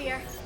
clear.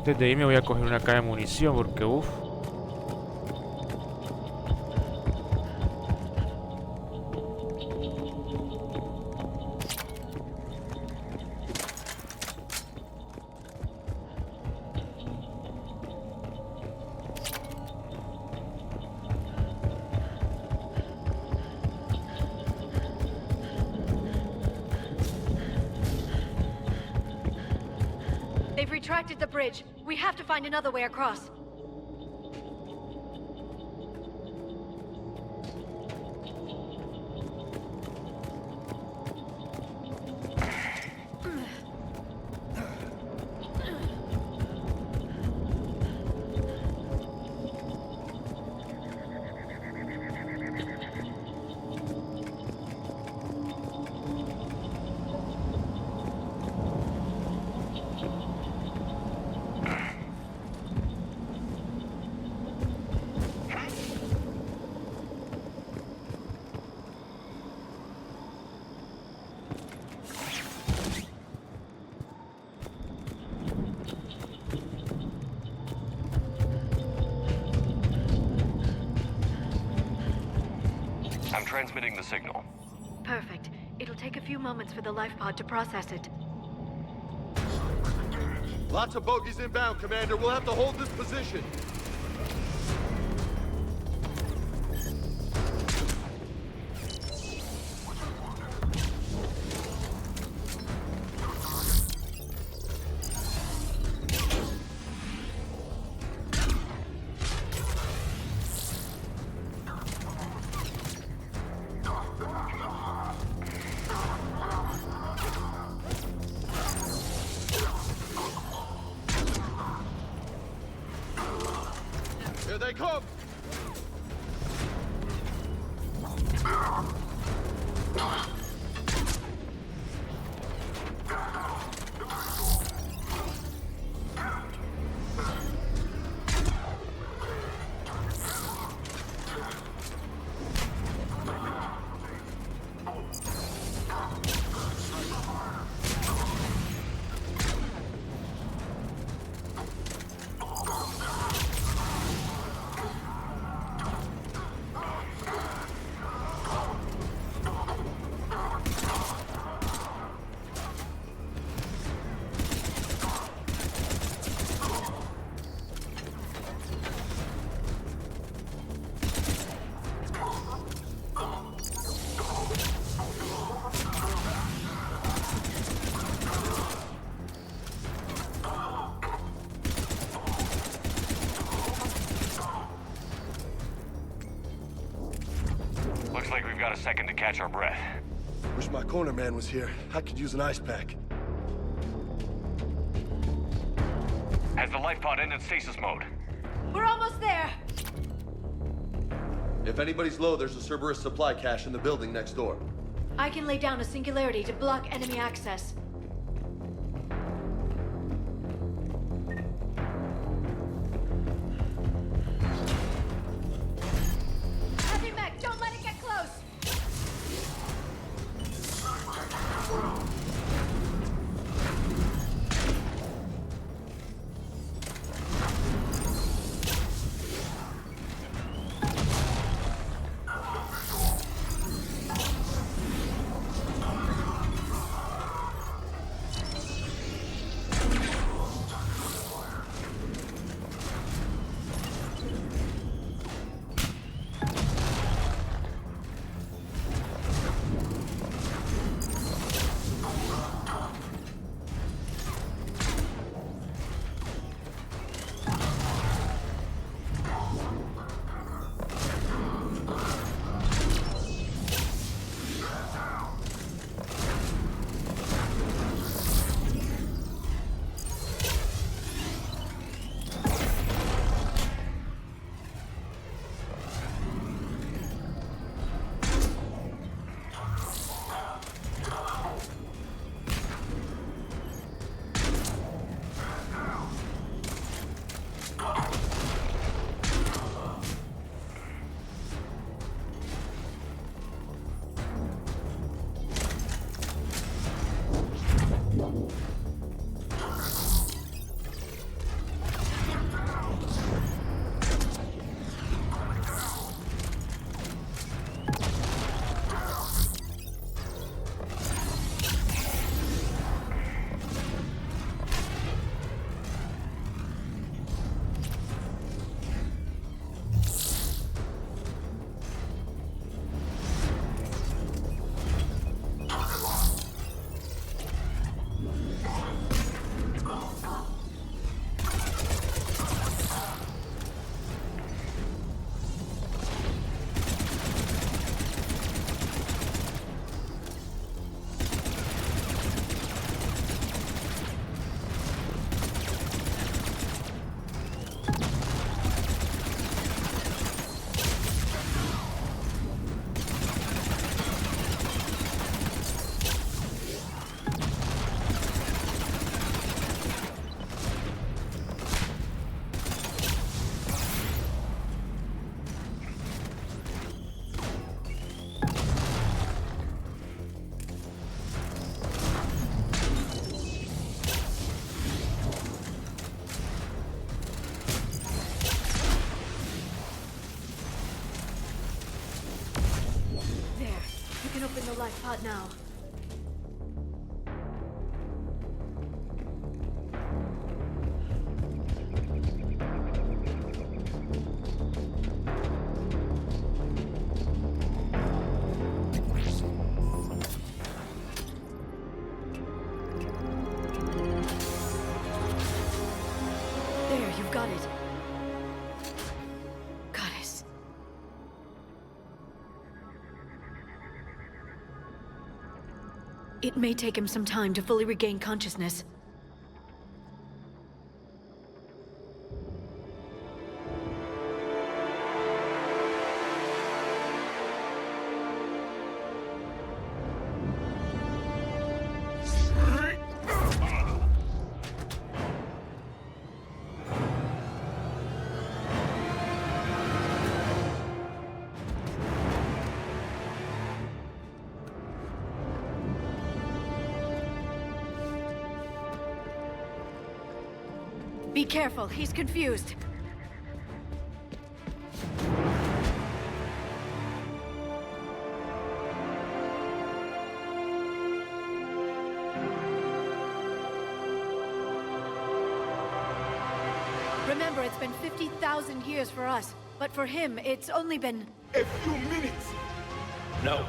Antes de irme voy a coger una caja de munición porque uff. They've retracted the bridge. We have to find another way across. I'm transmitting the signal. Perfect. It'll take a few moments for the life pod to process it. Lots of bogies inbound, Commander. We'll have to hold this position. Here they come! Looks like we've got a second to catch our breath. Wish my corner man was here. I could use an ice pack. Has the life pod ended stasis mode? We're almost there! If anybody's low, there's a Cerberus supply cache in the building next door. I can lay down a singularity to block enemy access. Heavy mech, don't let it get close! What now? There, you've got it. Goddess. It may take him some time to fully regain consciousness. Be careful, he's confused. Remember, it's been 50,000 years for us, but for him, it's only been... A few minutes! No.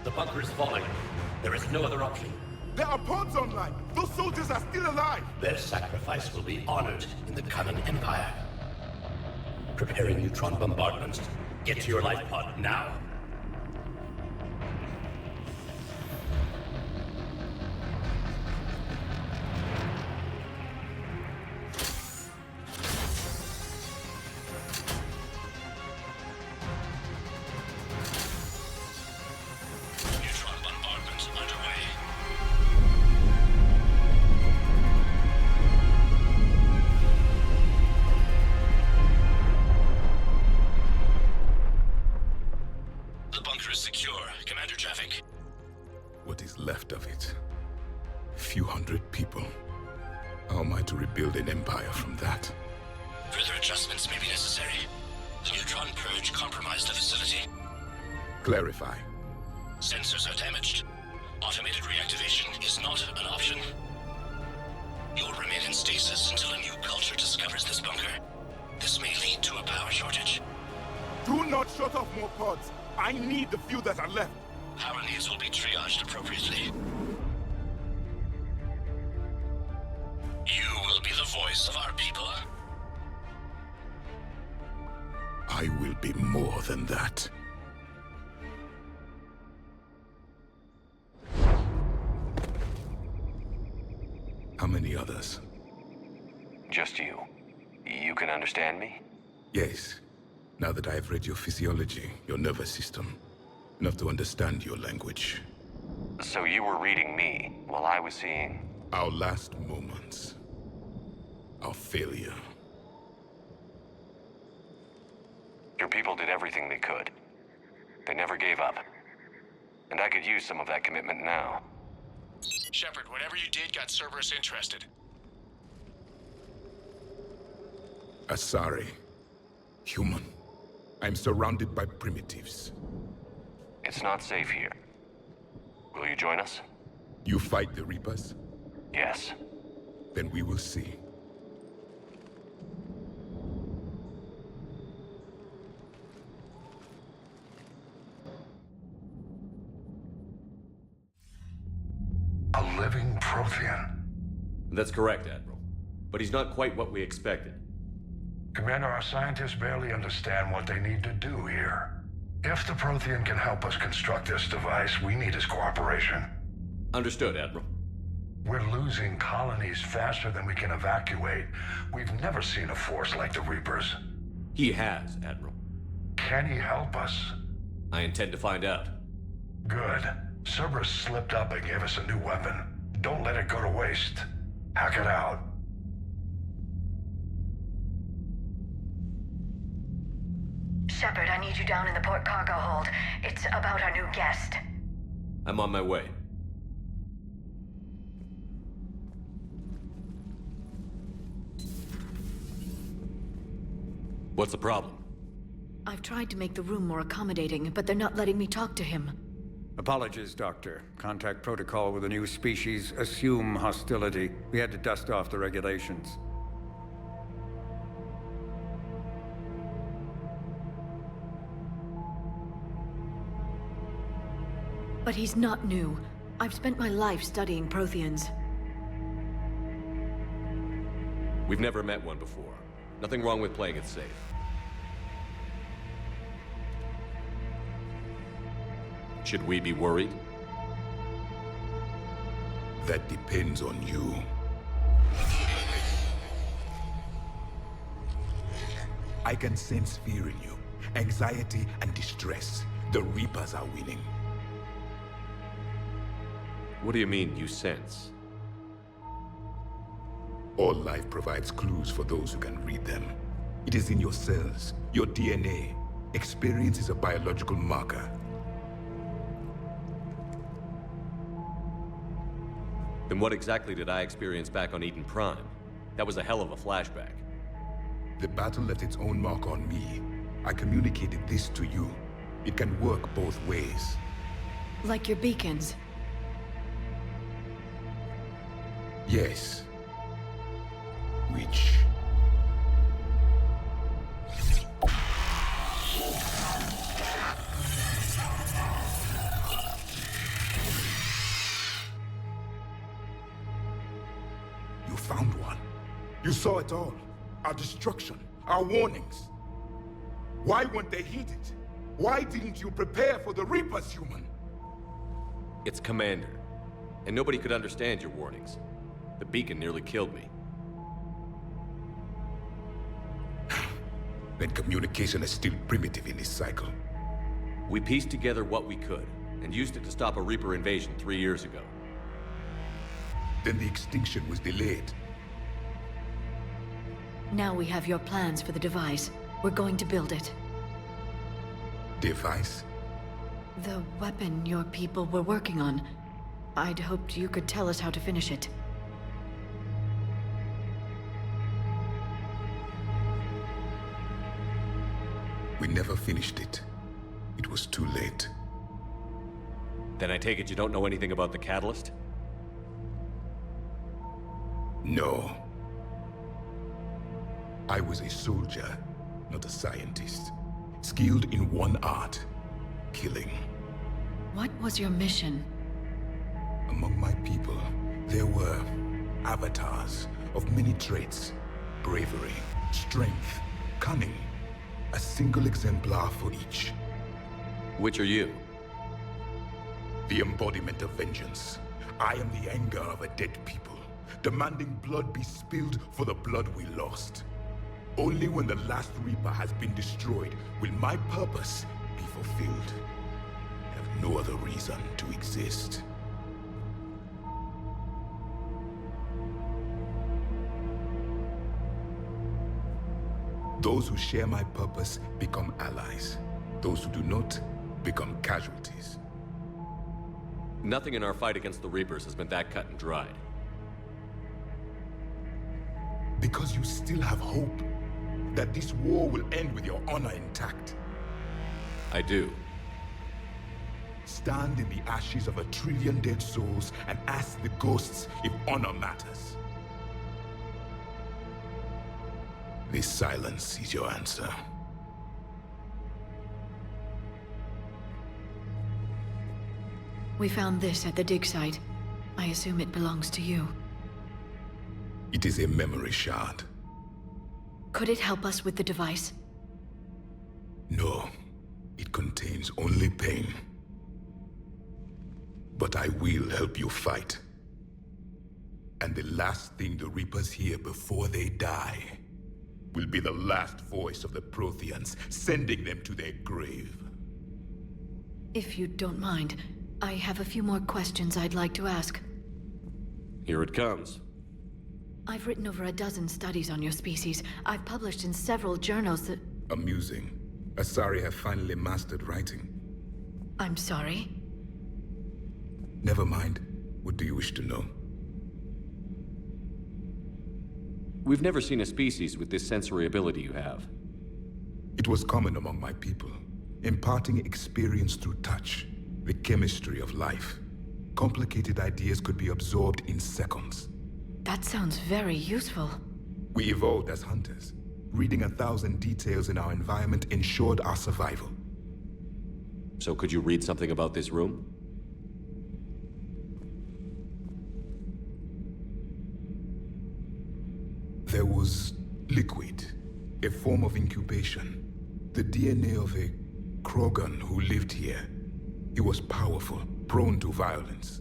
The bunker is falling. There is no other option. There are pods online! Those soldiers are still alive! Their sacrifice will be honored in the coming Empire. Preparing neutron bombardments. Get to your life pod now. Neutron bombardment underway. The bunker is secure. Commander Traffic. What is left of it? A few hundred people. How am I to rebuild an empire from that? Further adjustments may be necessary. The neutron purge compromised the facility. Clarify. Sensors are damaged. Automated reactivation is not an option. You'll remain in stasis until a new culture discovers this bunker. This may lead to a power shortage. Do not shut off more pods! I need the few that are left! Power needs will be triaged appropriately. You will be the voice of our people. I will be more than that. How many others? Just you. You can understand me? Yes. Now that I have read your physiology, your nervous system, enough to understand your language. So you were reading me while I was seeing... Our last moments. Our failure. Your people did everything they could. They never gave up. And I could use some of that commitment now. Shepard, whatever you did got Cerberus interested. Asari. Human. I'm surrounded by primitives. It's not safe here. Will you join us? You fight the Reapers? Yes. Then we will see. A living Protean. That's correct, Admiral. But he's not quite what we expected. Commander, our scientists barely understand what they need to do here. If the Protean can help us construct this device, we need his cooperation. Understood, Admiral. We're losing colonies faster than we can evacuate. We've never seen a force like the Reapers. He has, Admiral. Can he help us? I intend to find out. Good. Cerberus slipped up and gave us a new weapon. Don't let it go to waste. Hack it out. Shepard, I need you down in the port cargo hold. It's about our new guest. I'm on my way. What's the problem? I've tried to make the room more accommodating, but they're not letting me talk to him. Apologies, Doctor. Contact protocol with a new species. Assume hostility. We had to dust off the regulations. But he's not new. I've spent my life studying Protheans. We've never met one before. Nothing wrong with playing it safe. Should we be worried? That depends on you. I can sense fear in you, anxiety and distress. The Reapers are winning. What do you mean, you sense? All life provides clues for those who can read them. It is in your cells, your DNA. Experience is a biological marker. Then what exactly did I experience back on Eden Prime? That was a hell of a flashback. The battle left its own mark on me. I communicated this to you. It can work both ways. Like your beacons. Yes. Which... You found one. You saw it all. Our destruction, our warnings. Why weren't they heeded? Why didn't you prepare for the Reapers, human? It's Commander. And nobody could understand your warnings. The beacon nearly killed me. Then communication is still primitive in this cycle. We pieced together what we could, and used it to stop a Reaper invasion 3 years ago. Then the extinction was delayed. Now we have your plans for the device. We're going to build it. Device? The weapon your people were working on. I'd hoped you could tell us how to finish it. We never finished it. It was too late. Then I take it you don't know anything about the catalyst? No. I was a soldier, not a scientist. Skilled in one art, killing. What was your mission? Among my people, there were avatars of many traits. Bravery, strength, cunning. A single exemplar for each. Which are you? The embodiment of vengeance. I am the anger of a dead people, demanding blood be spilled for the blood we lost. Only when the last Reaper has been destroyed will my purpose be fulfilled. I have no other reason to exist. Those who share my purpose become allies. Those who do not become casualties. Nothing in our fight against the Reapers has been that cut and dried. Because you still have hope that this war will end with your honor intact. I do. Stand in the ashes of 1 trillion dead souls and ask the ghosts if honor matters. This silence is your answer. We found this at the dig site. I assume it belongs to you. It is a memory shard. Could it help us with the device? No, it contains only pain. But I will help you fight. And the last thing the Reapers hear before they die will be the last voice of the Protheans, sending them to their grave. If you don't mind, I have a few more questions I'd like to ask. Here it comes. I've written over a dozen studies on your species. I've published in several journals that... Amusing. Asari have finally mastered writing. I'm sorry? Never mind. What do you wish to know? We've never seen a species with this sensory ability you have. It was common among my people, imparting experience through touch. the chemistry of life. Complicated ideas could be absorbed in seconds. That sounds very useful. We evolved as hunters. Reading 1,000 details in our environment ensured our survival. So could you read something about this room? There was liquid, a form of incubation. The DNA of a Krogan who lived here. He was powerful, prone to violence.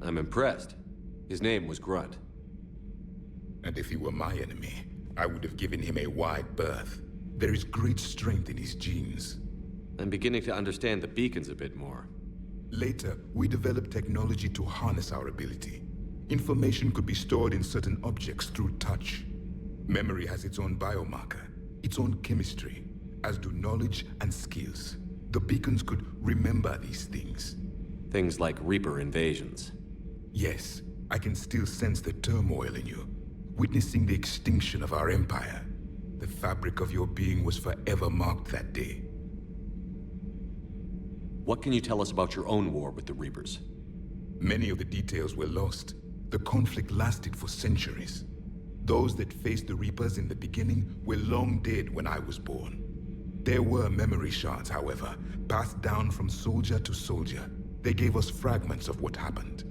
I'm impressed. His name was Grunt. And if he were my enemy, I would have given him a wide berth. There is great strength in his genes. I'm beginning to understand the beacons a bit more. Later, we developed technology to harness our ability. Information could be stored in certain objects through touch. Memory has its own biomarker, its own chemistry, as do knowledge and skills. The beacons could remember these things. Things like Reaper invasions. Yes, I can still sense the turmoil in you, witnessing the extinction of our empire. The fabric of your being was forever marked that day. What can you tell us about your own war with the Reapers? Many of the details were lost. The conflict lasted for centuries. Those that faced the Reapers in the beginning were long dead when I was born. There were memory shards, however, passed down from soldier to soldier. They gave us fragments of what happened.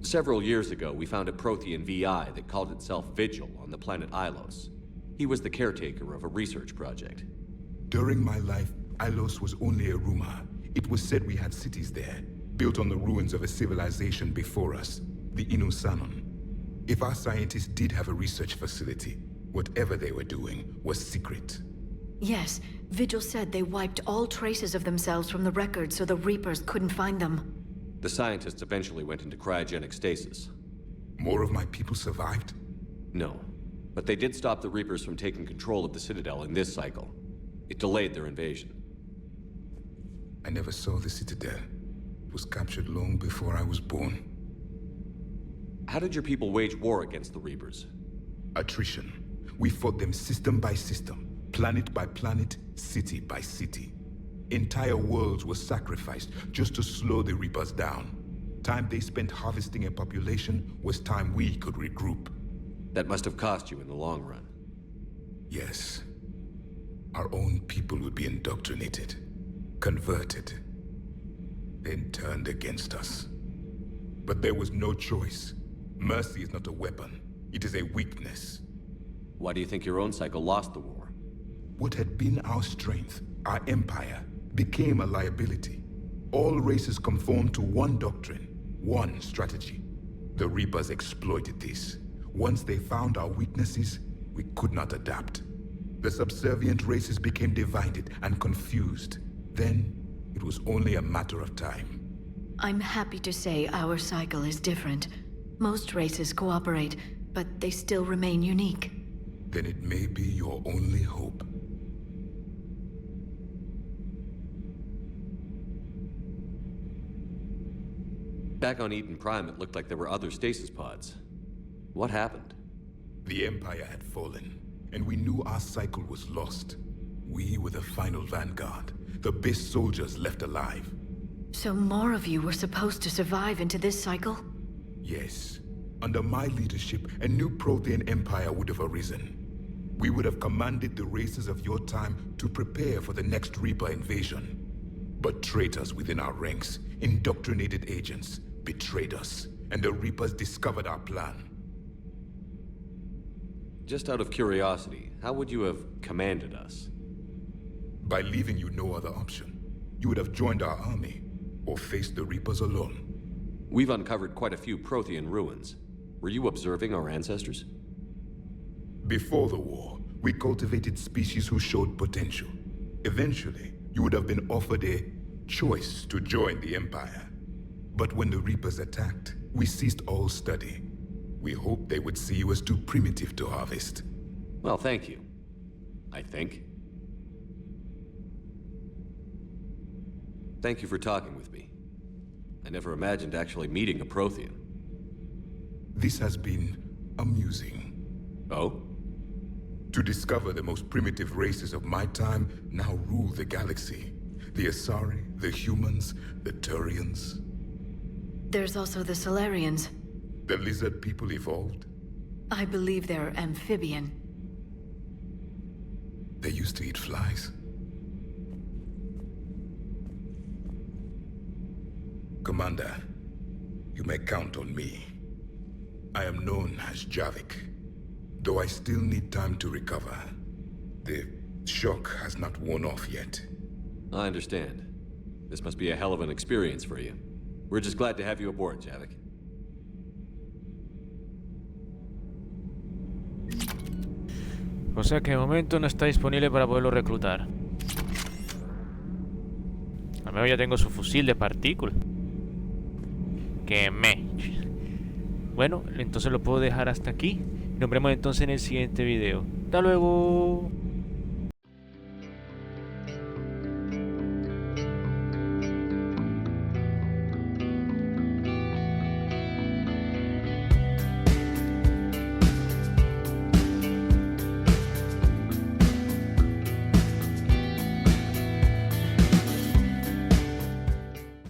Several years ago, we found a Prothean VI that called itself Vigil on the planet Ilos. He was the caretaker of a research project. During my life, Ilos was only a rumor. It was said we had cities there, built on the ruins of a civilization before us, the Inusanon. If our scientists did have a research facility, whatever they were doing was secret. Yes, Vigil said they wiped all traces of themselves from the records so the Reapers couldn't find them. The scientists eventually went into cryogenic stasis. More of my people survived? No, but they did stop the Reapers from taking control of the Citadel in this cycle. It delayed their invasion. I never saw the Citadel. It was captured long before I was born. How did your people wage war against the Reapers? Attrition. We fought them system by system, planet by planet, city by city. Entire worlds were sacrificed just to slow the Reapers down. Time they spent harvesting a population was time we could regroup. That must have cost you in the long run. Yes. Our own people would be indoctrinated, converted, then turned against us. But there was no choice. Mercy is not a weapon. It is a weakness. Why do you think your own cycle lost the war? What had been our strength, our empire, became a liability. All races conformed to one doctrine, one strategy. The Reapers exploited this. Once they found our weaknesses, we could not adapt. The subservient races became divided and confused. Then, it was only a matter of time. I'm happy to say our cycle is different. Most races cooperate, but they still remain unique. Then it may be your only hope. Back on Eden Prime, it looked like there were other stasis pods. What happened? The Empire had fallen, and we knew our cycle was lost. We were the final vanguard, the best soldiers left alive. So more of you were supposed to survive into this cycle? Yes. Under my leadership, a new Prothean empire would have arisen. We would have commanded the races of your time to prepare for the next Reaper invasion. But traitors within our ranks, indoctrinated agents, betrayed us, and the Reapers discovered our plan. Just out of curiosity, how would you have commanded us? By leaving you no other option. You would have joined our army, or faced the Reapers alone. We've uncovered quite a few Prothean ruins. Were you observing our ancestors? Before the war, we cultivated species who showed potential. Eventually, you would have been offered a choice to join the Empire. But when the Reapers attacked, we ceased all study. We hoped they would see you as too primitive to harvest. Well, thank you. I think. Thank you for talking with me. I never imagined actually meeting a Prothean. This has been amusing. Oh? To discover the most primitive races of my time now rule the galaxy. The Asari, the humans, the Turians. There's also the Solarians. The lizard people evolved. I believe they're amphibian. They used to eat flies. Commander, you may count on me. I am known as Javik, though I still need time to recover. The shock has not worn off yet. I understand. This must be a hell of an experience for you. We're just glad to have you aboard, Javik. O sea que de momento no está disponible para poderlo reclutar. Al menos ya tengo su fusil de partículas. Que me... Bueno, entonces lo puedo dejar hasta aquí. Nos vemos entonces en el siguiente video. ¡Hasta luego!